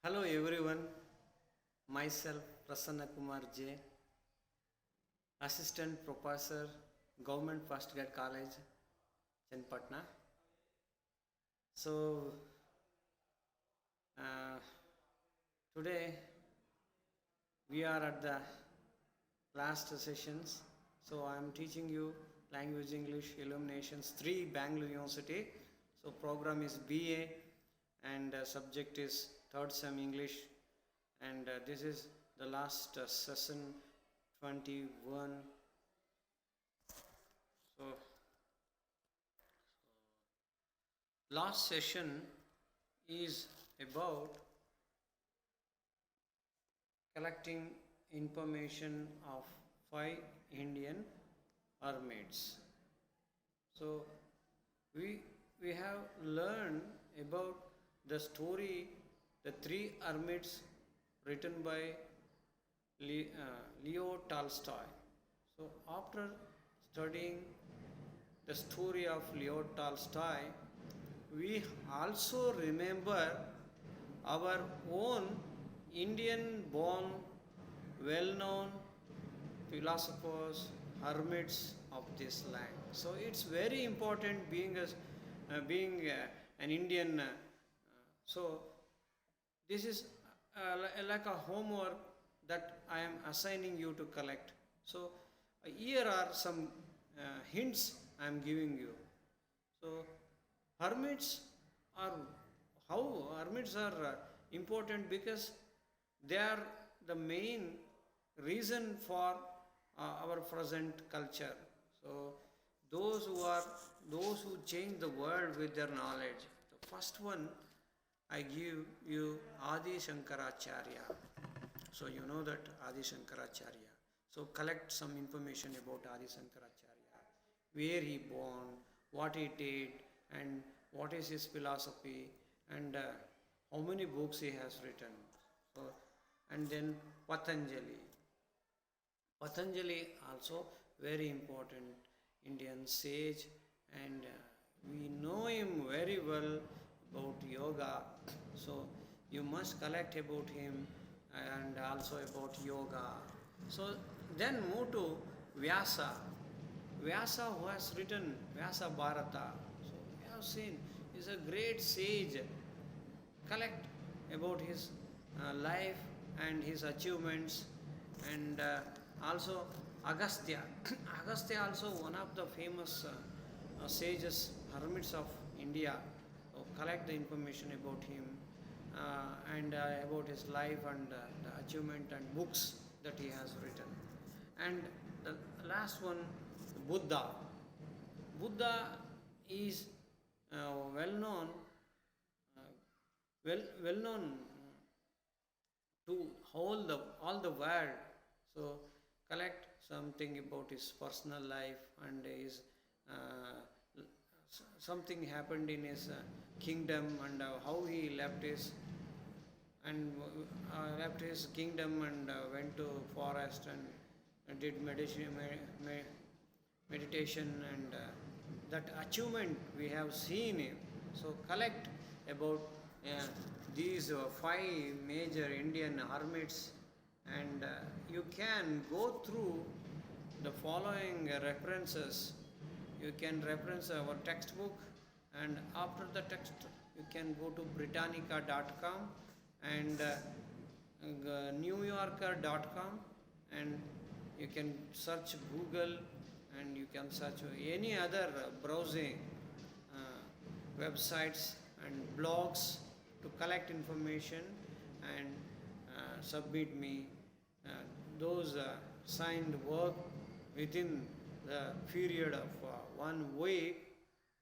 Hello everyone, myself Prasanna Kumar J, Assistant Professor, Government First Grade College, Chenpatna. So uh, today we are at the last sessions. So I am teaching you Language English Illuminations 3 Bangalore University. So program is BA and subject is third sem English, and this is the last session 21. So last session is about collecting information of 5 Indian hermits. So we have learned about the story, the 3 hermits written by Leo Tolstoy. So after studying the story of Leo Tolstoy, we also remember our own Indian born well-known philosophers, hermits of this land. So it's very important being an Indian. So this is like a homework that I am assigning you to collect. So here are some hints I am giving you. So hermits are hermits are important because they are the main reason for our present culture. So those who change the world with their knowledge. The first one I give you Adi Shankaracharya. So you know that Adi Shankaracharya. So collect some information about Adi Shankaracharya. Where he born, what he did, and what is his philosophy, and how many books he has written. So, and then Patanjali. Patanjali also very important Indian sage, and we know him very well about yoga. So you must collect about him and also about yoga. So then move to Vyasa. Vyasa, who has written Vyasa Bharata. So we have seen is a great sage. Collect about his life and his achievements, and also Agastya. Agastya also one of the famous sages, hermits of India. So collect the information about him and about his life and the achievement and books that he has written. And the last one, Buddha. Buddha is well known, well known to all the world. So collect something about his personal life and his something happened in his kingdom, and how he left his kingdom and went to forest and did meditation, and that achievement we have seen him. So collect about these 5 major Indian hermits, and you can go through the following references. You can reference our textbook, and after the text you can go to Britannica.com and newyorker.com, and you can search Google, and you can search any other browsing websites and blogs to collect information and submit me those signed work within the period of 1 week.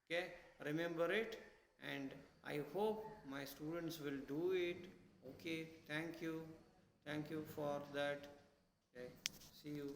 Okay, remember it, and I hope my students will do it. Okay, thank you for that. Okay, see you.